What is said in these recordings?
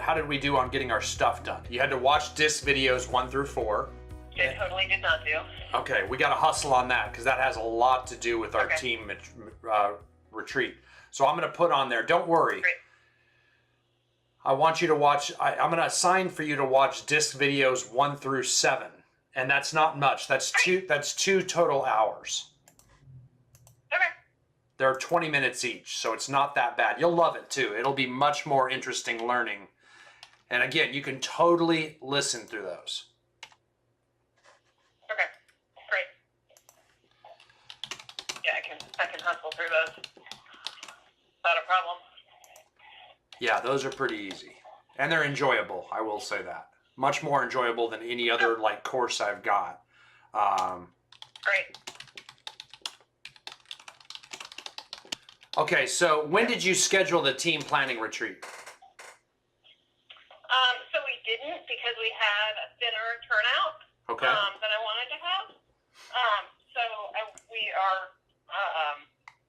How did we do on getting our stuff done? You had to watch disc videos 1 through 4. I totally did not do. Okay, we got to hustle on that because that has a lot to do with our team retreat. So I'm going to put on there, don't worry. Great. I want you to watch, I'm going to assign for you to watch disc videos 1 through 7. And that's not much. That's two total hours. Okay. They're 20 minutes each, so it's not that bad. You'll love it too. It'll be much more interesting learning. And again, you can totally listen through those. Okay, great. Yeah, I can hustle through those. Not a problem. Yeah, those are pretty easy. And they're enjoyable, I will say that. Much more enjoyable than any other like course I've got. Great. Okay, so when did you schedule the team planning retreat? So we didn't because we had a thinner turnout than I wanted to have.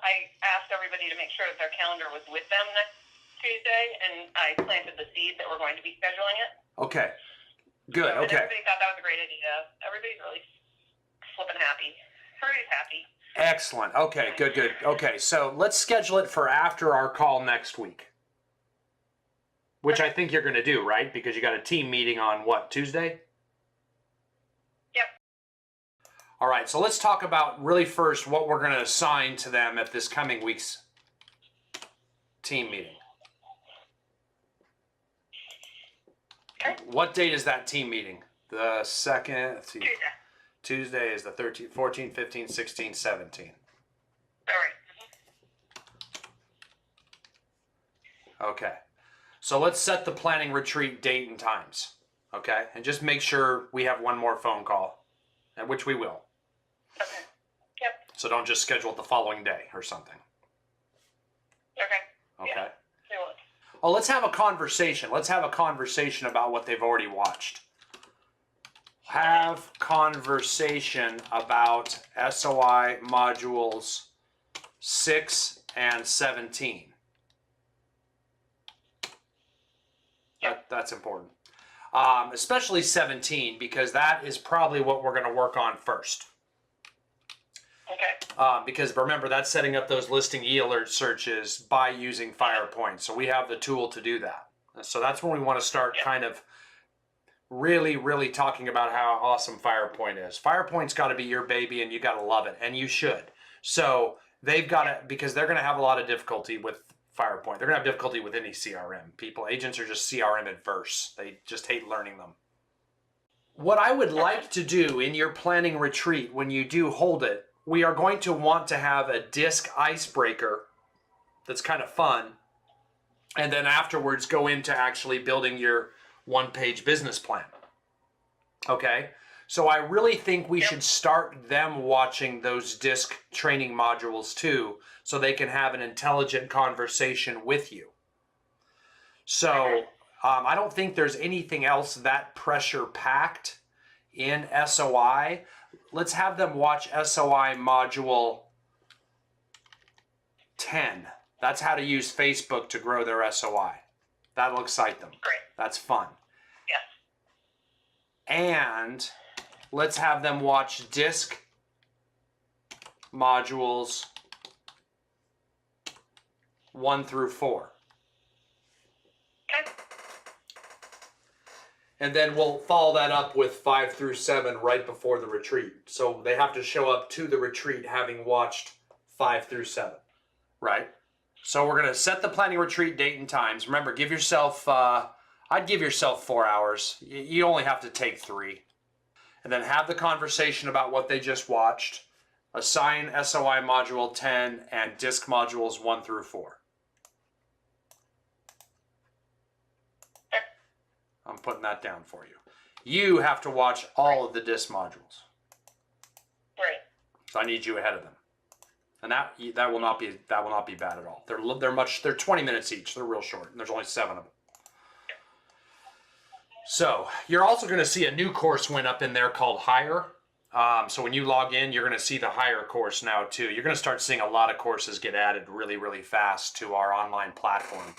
I asked everybody to make sure that their calendar was with them next Tuesday, and I planted the seed that we're going to be scheduling it. Okay, good, And okay. everybody thought that was a great idea. Everybody's really flipping happy. Everybody's happy. Excellent, okay, good, good. Okay, so let's schedule it for after our call next week. Which I think you're going to do, right? Because you got a team meeting on what, Tuesday? Yep. All right, so let's talk about really first what we're going to assign to them at this coming week's team meeting. Okay. What date is that team meeting? The second, let's see. Tuesday. Tuesday is the 13th, 14, 15, 16, 17. All right. Okay. So let's set the planning retreat date and times, okay? And just make sure we have one more phone call, and which we will. Okay. Yep. So don't just schedule it the following day or something. Okay. Okay. Yeah. Oh, let's have a conversation. Let's have a conversation about what they've already watched. Have conversation about SOI modules 6 and 17. That's important. Especially 17, because that is probably what we're going to work on first. Okay. Because remember, that's setting up those listing e-alert searches by using FirePoint. So we have the tool to do that. So that's when we want to start kind of really, really talking about how awesome FirePoint is. FirePoint's got to be your baby, and you got to love it, and you should. So they've got to, because they're going to have a lot of difficulty with FirePoint. They're going to have difficulty with any CRM. Agents are just CRM adverse. They just hate learning them. What I would like to do in your planning retreat, when you do hold it, we are going to want to have a disc icebreaker that's kind of fun, and then afterwards go into actually building your one-page business plan. Okay? So I really think we should start them watching those disc training modules too, so they can have an intelligent conversation with you. So I don't think there's anything else that pressure-packed in SOI. Let's have them watch SOI module 10. That's how to use Facebook to grow their SOI. That'll excite them. Great. That's fun. Yes. And let's have them watch disc modules 1 through 4. Okay. And then we'll follow that up with 5 through 7 right before the retreat. So they have to show up to the retreat having watched 5 through 7, right? So we're going to set the planning retreat date and times. Remember, give yourself, I'd give yourself 4 hours. You only have to take 3. And then have the conversation about what they just watched. Assign SOI module 10 and disc modules 1 through 4. I'm putting that down for you. You have to watch all of the disc modules. Right. So I need you ahead of them. And that will not be bad at all. They're 20 minutes each. They're real short, and there's only 7 of them. So you're also going to see a new course went up in there called Hire. So when you log in, you're going to see the Hire course now too. You're going to start seeing a lot of courses get added really, really fast to our online platform.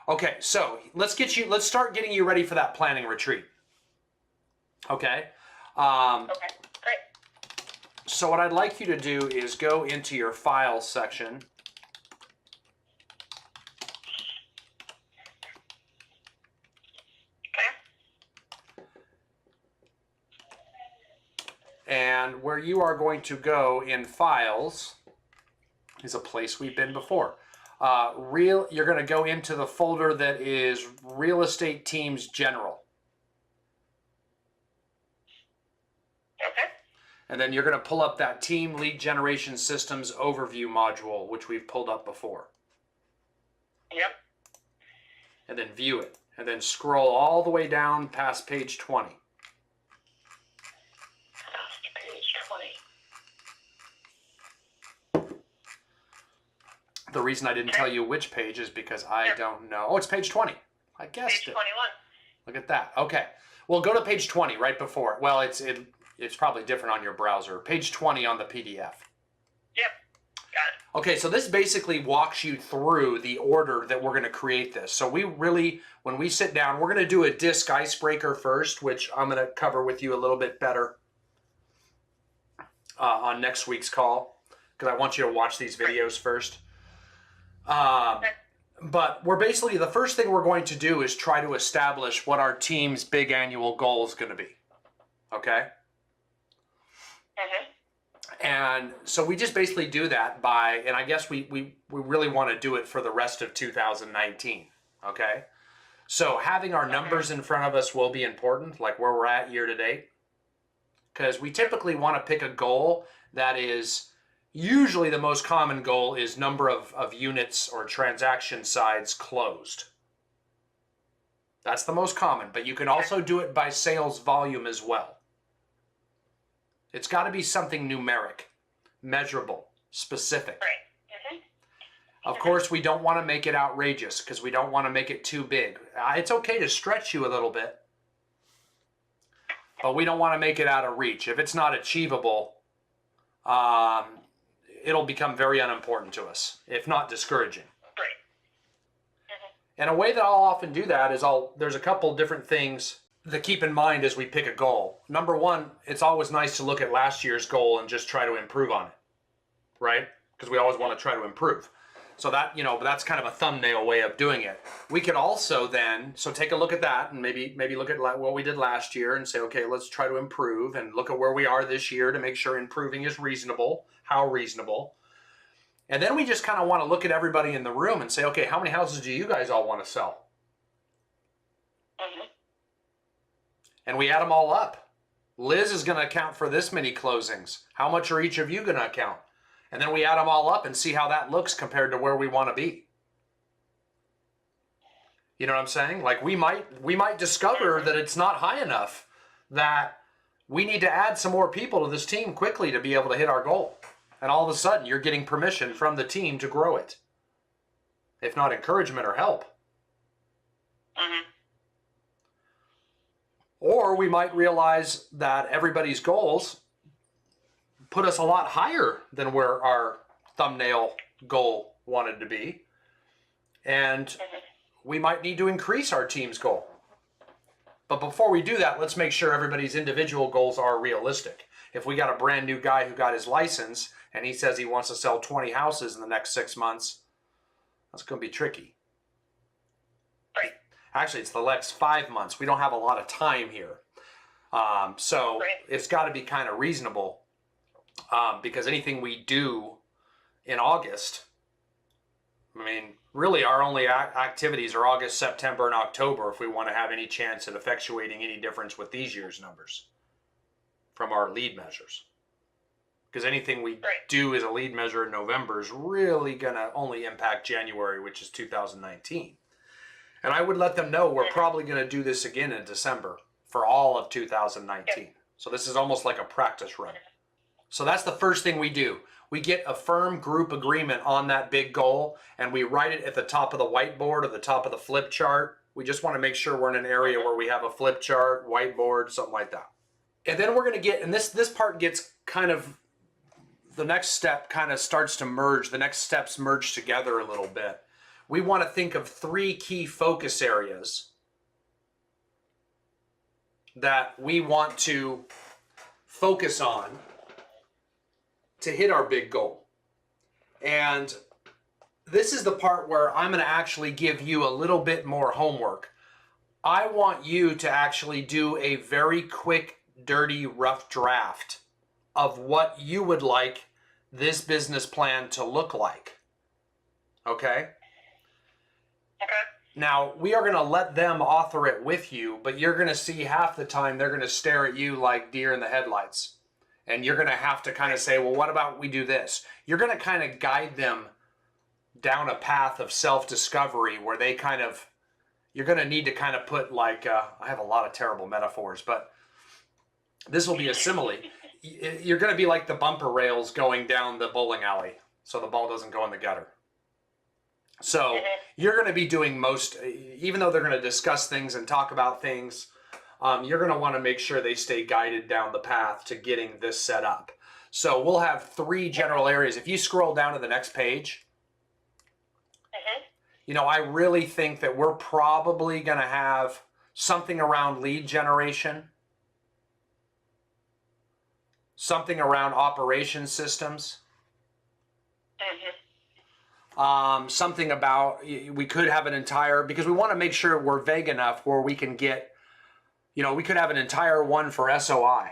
Okay, so let's start getting you ready for that planning retreat. Okay. Okay, great. So what I'd like you to do is go into your files section. Okay. And where you are going to go in files is a place we've been before. You're going to go into the folder that is Real Estate Teams General. Okay. And then you're going to pull up that Team Lead Generation Systems Overview module, which we've pulled up before. Yep. And then view it. And then scroll all the way down past page 20. Past page 20. The reason I didn't tell you which page is because I don't know. Oh, it's page 20. I guessed Page it. 21. Look at that. Okay. Well, go to page 20 right before it. Well, it's probably different on your browser. Page 20 on the PDF. Yep. Got it. Okay, so this basically walks you through the order that we're going to create this. So we really, when we sit down, we're going to do a disc icebreaker first, which I'm going to cover with you a little bit better on next week's call, because I want you to watch these videos first. But we're basically, the first thing we're going to do is try to establish what our team's big annual goal is going to be. Okay? Mm-hmm. And so we just basically do that by, and I guess we really want to do it for the rest of 2019. Okay? So having our numbers in front of us will be important, like where we're at year to date. Because we typically want to pick a goal that is, usually the most common goal is number of units or transaction sides closed. That's the most common, but you can also do it by sales volume as well. It's got to be something numeric, measurable, specific. Right. Mm-hmm. Of course, we don't want to make it outrageous because we don't want to make it too big. It's okay to stretch you a little bit, but we don't want to make it out of reach. If it's not achievable, it'll become very unimportant to us, if not discouraging. Right. Mm-hmm. And a way that I'll often do that is there's a couple different things to keep in mind as we pick a goal. Number one, it's always nice to look at last year's goal and just try to improve on it, right? Because we always want to try to improve. So that, that's kind of a thumbnail way of doing it. We could also then, so take a look at that and maybe look at what we did last year and say, okay, let's try to improve and look at where we are this year to make sure improving is reasonable. How reasonable? And then we just kind of want to look at everybody in the room and say, okay, how many houses do you guys all want to sell? Mm-hmm. And we add them all up. Liz is going to account for this many closings. How much are each of you going to account? And then we add them all up and see how that looks compared to where we want to be. You know what I'm saying? Like we might discover that it's not high enough, that we need to add some more people to this team quickly to be able to hit our goal. And all of a sudden you're getting permission from the team to grow it. If not encouragement or help. Mm-hmm. Or we might realize that everybody's goals put us a lot higher than where our thumbnail goal wanted to be. And we might need to increase our team's goal. But before we do that, let's make sure everybody's individual goals are realistic. If we got a brand new guy who got his license and he says he wants to sell 20 houses in the next 6 months, that's going to be tricky. Right. Actually, it's the next 5 months. We don't have a lot of time here. So Right. It's got to be kind of reasonable because anything we do in August, I mean, really our only activities are August, September, and October if we want to have any chance at effectuating any difference with these year's numbers from our lead measures. Because anything we do as a lead measure in November is really going to only impact January, which is 2019. And I would let them know we're probably going to do this again in December for all of 2019. So this is almost like a practice run. So that's the first thing we do. We get a firm group agreement on that big goal and we write it at the top of the whiteboard or the top of the flip chart. We just want to make sure we're in an area where we have a flip chart, whiteboard, something like that. And then we're going to get, and this part gets kind of, the next step kind of starts to merge. The next steps merge together a little bit. we want to think of 3 key focus areas that we want to focus on to hit our big goal. And this is the part where I'm going to actually give you a little bit more homework. I want you to actually do a very quick, dirty, rough draft of what you would like this business plan to look like. Okay? Okay. Now, we are going to let them author it with you, but you're going to see half the time they're going to stare at you like deer in the headlights. And you're going to have to kind of say, well, what about we do this? You're going to kind of guide them down a path of self-discovery where they kind of, you're going to need to kind of put like, I have a lot of terrible metaphors, but this will be a simile. You're going to be like the bumper rails going down the bowling alley so the ball doesn't go in the gutter. So you're going to be doing most, even though they're going to discuss things and talk about things, you're going to want to make sure they stay guided down the path to getting this set up. So we'll have 3 general areas. If you scroll down to the next page, you know, I really think that we're probably going to have something around lead generation, something around operation systems, something about, we could have an entire, because we want to make sure we're vague enough where we can get, you know, we could have an entire one for SOI.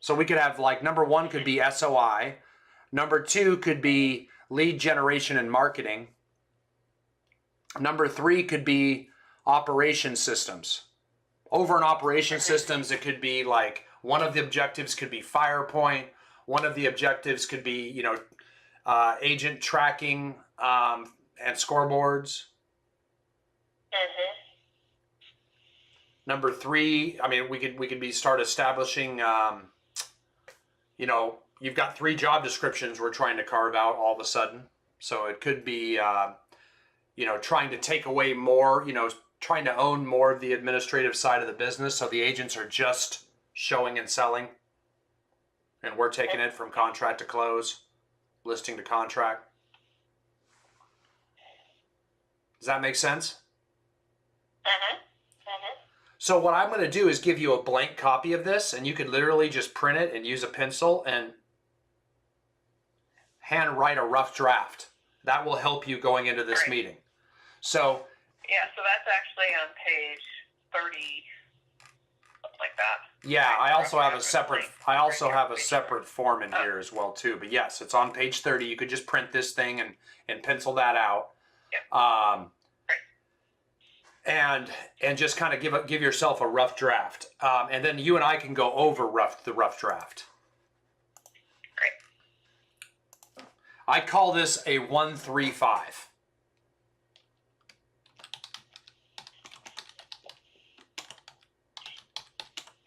So we could have like, number 1 could be SOI. Number 2 could be lead generation and marketing. Number 3 could be operation systems. Over in operation systems, it could be like, one of the objectives could be FirePoint. One of the objectives could be, you know, agent tracking and scoreboards. Number 3, I mean, we could be start establishing, you know, you've got 3 job descriptions we're trying to carve out all of a sudden. So it could be, you know, trying to take away more, you know, trying to own more of the administrative side of the business. So the agents are just showing and selling, and we're taking it from contract to close, listing to contract. Does that make sense? So what I'm going to do is give you a blank copy of this, and you could literally just print it and use a pencil and hand write a rough draft. That will help you going into this meeting. So yeah, so that's actually on page 30, something like that. Yeah, I also have a separate form in here as well too. But yes, it's on page 30. You could just print this thing and pencil that out. And just kind of give yourself a rough draft. And then you and I can go over the rough draft. Great. I call this a 1-3-5.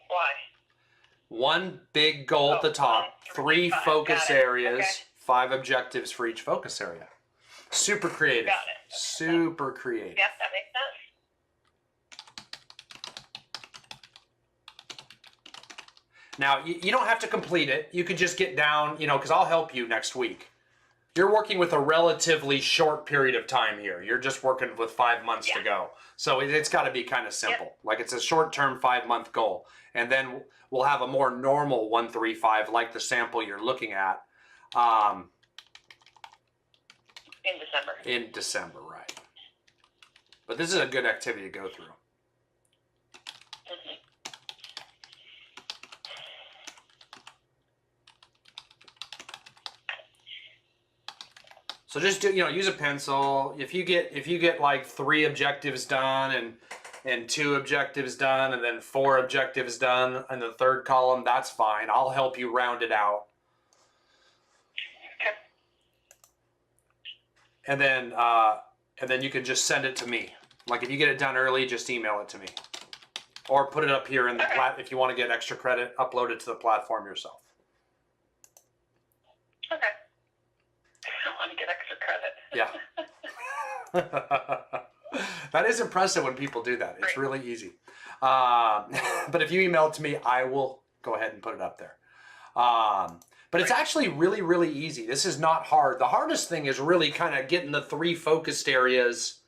Why? 1 big goal at the top, 3 focus areas, 5 objectives for each focus area. Super creative. Got it. Super creative. Yep, that makes sense. Now, you don't have to complete it. You could just get down, you know, because I'll help you next week. You're working with a relatively short period of time here. You're just working with 5 months to go. So it's got to be kind of simple. Yep. Like it's a short-term 5-month goal. And then we'll have a more normal 1-3-5 like the sample you're looking at. In December. In December, right. But this is a good activity to go through. So just do, you know, use a pencil. If you get like 3 objectives done and 2 objectives done and then 4 objectives done in the 3rd column, that's fine. I'll help you round it out. Okay. And then you can just send it to me. Like if you get it done early, just email it to me, or put it up here in the if you want to get extra credit, upload it to the platform yourself. Okay. I want to get extra credit. Yeah. That is impressive when people do that. It's really easy. But if you email it to me, I will go ahead and put it up there. But it's actually really, really easy. This is not hard. The hardest thing is really kind of getting the 3 focused areas,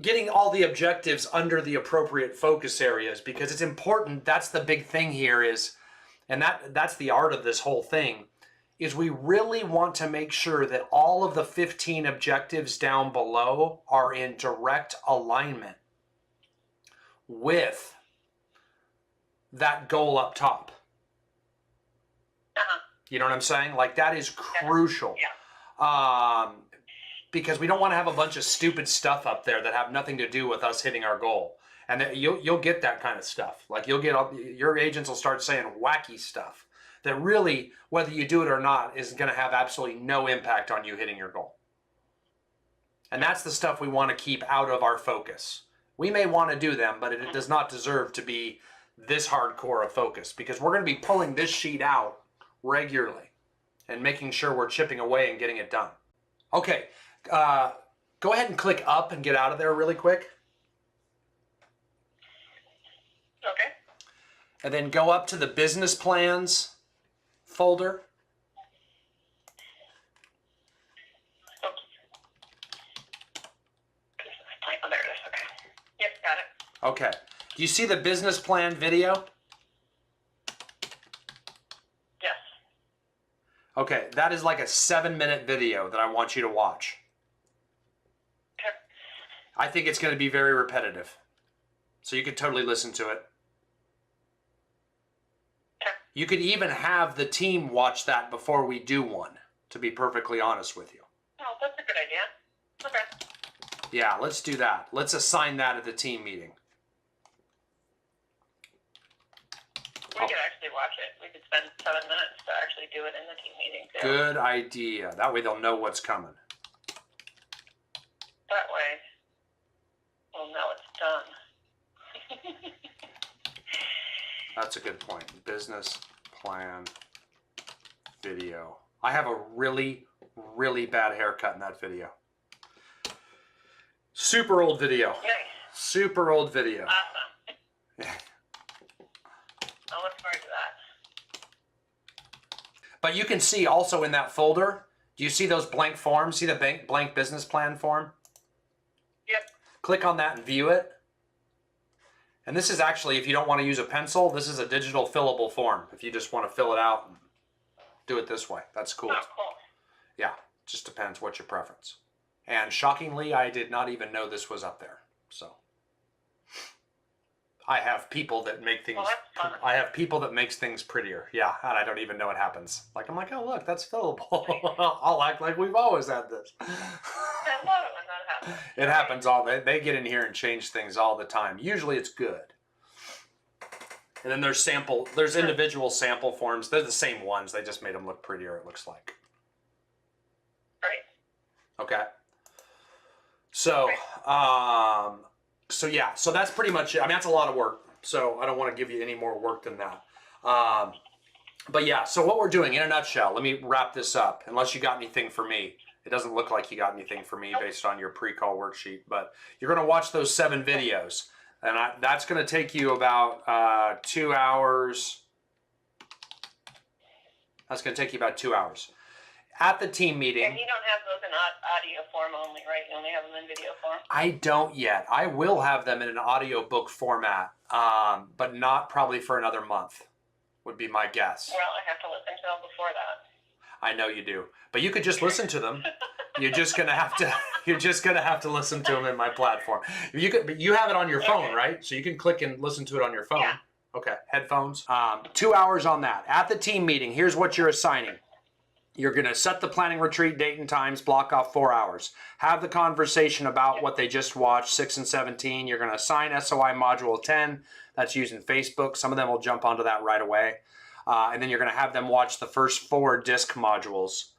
getting all the objectives under the appropriate focus areas, because it's important. That's the big thing here is, and that's the art of this whole thing, is we really want to make sure that all of the 15 objectives down below are in direct alignment with that goal up top. You know what I'm saying? Like, that is crucial. Yeah. Because we don't want to have a bunch of stupid stuff up there that have nothing to do with us hitting our goal. And you'll get that kind of stuff. Like, your agents will start saying wacky stuff that really, whether you do it or not, is going to have absolutely no impact on you hitting your goal. And that's the stuff we want to keep out of our focus. We may want to do them, but it does not deserve to be this hardcore a focus, because we're going to be pulling this sheet out regularly and making sure we're chipping away and getting it done. Okay, go ahead and click up and get out of there really quick. Okay. And then go up to the business plans folder. Oops. Oh, there it is. Okay. Yep, got it. Okay. Do you see the business plan video? Yes. Okay, that is like a 7-minute video that I want you to watch. Okay. I think it's going to be very repetitive. So you could totally listen to it. Okay. You could even have the team watch that before we do one, to be perfectly honest with you. Oh, that's a good idea. Okay. Yeah, let's do that. Let's assign that at the team meeting. We could actually watch it. We could spend 7 minutes to actually do it in the team meeting, too. Good idea. That way they'll know what's coming. That way, we'll know it's done. That's a good point. Business plan video. I have a really, really bad haircut in that video. Super old video. Nice. Super old video. Awesome. I'll look forward to that. But you can see also in that folder, do you see those blank forms? See the blank business plan form? Yep. Click on that and view it. And this is actually, if you don't want to use a pencil, this is a digital fillable form. If you just want to fill it out and do it this way. That's cool. Oh, cool. Yeah, just depends what's your preference. And shockingly, I did not even know this was up there. So I have people that make things. Well, that's fun. I have people that makes things prettier. Yeah, and I don't even know it happens. Like, I'm like, oh look, that's fillable. I'll act like we've always had this. I love it when that happens. It happens all. They get in here and change things all the time. Usually, it's good. And then there's individual sample forms. They're the same ones. They just made them look prettier. It looks like. Right. Okay. So, so yeah, so that's pretty much it. I mean, that's a lot of work. So I don't want to give you any more work than that. But yeah, so what we're doing in a nutshell, let me wrap this up, unless you got anything for me. It doesn't look like you got anything for me based on your pre-call worksheet, but you're going to watch those 7 videos, and that's going to take you about 2 hours. That's going to take you about 2 hours. At the team meeting. And you don't have those in audio form only, right? You only have them in video form? I don't yet. I will have them in an audiobook format, but not probably for another month, would be my guess. Well, I have to listen to them before that. I know you do, but you could just listen to them. You're just gonna have to. You're just gonna have to listen to them in my platform. But you have it on your phone, right? So you can click and listen to it on your phone. Yeah. Okay, headphones. 2 hours on that. At the team meeting, here's what you're assigning. You're going to set the planning retreat date and times, block off 4 hours. Have the conversation about what they just watched, 6 and 17. You're going to assign SOI Module 10. That's using Facebook. Some of them will jump onto that right away. And then you're going to have them watch the first 4 disc modules.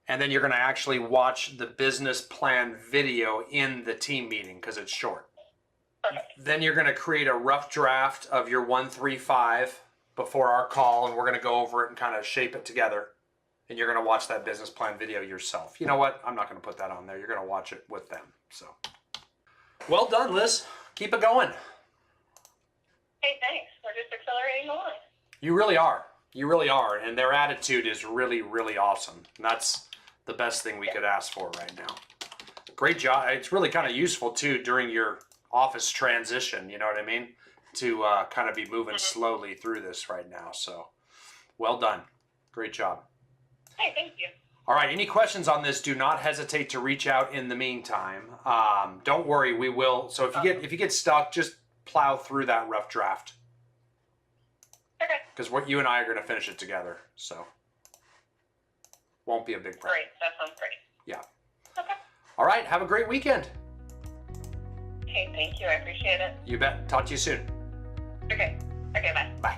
And then you're going to actually watch the business plan video in the team meeting because it's short. Okay. Then you're going to create a rough draft of your 135 before our call, and we're going to go over it and kind of shape it together. And you're going to watch that business plan video yourself. You know what? I'm not going to put that on there. You're going to watch it with them. So, well done, Liz. Keep it going. Hey, thanks. We're just accelerating along. You really are. You really are, and their attitude is really, really awesome. And that's the best thing we could ask for right now. Great job. It's really kind of useful too during your office transition, you know what I mean? To kind of be moving slowly through this right now. So well done. Great job. Hey, thank you. All right, any questions on this, do not hesitate to reach out in the meantime. Don't worry, we will. So if you get stuck, just plow through that rough draft. Okay. Because you and I are going to finish it together, so won't be a big problem. Great. That sounds great. Yeah. Okay. All right, have a great weekend. Okay, thank you. I appreciate it. You bet. Talk to you soon. Okay. Okay, bye. Bye.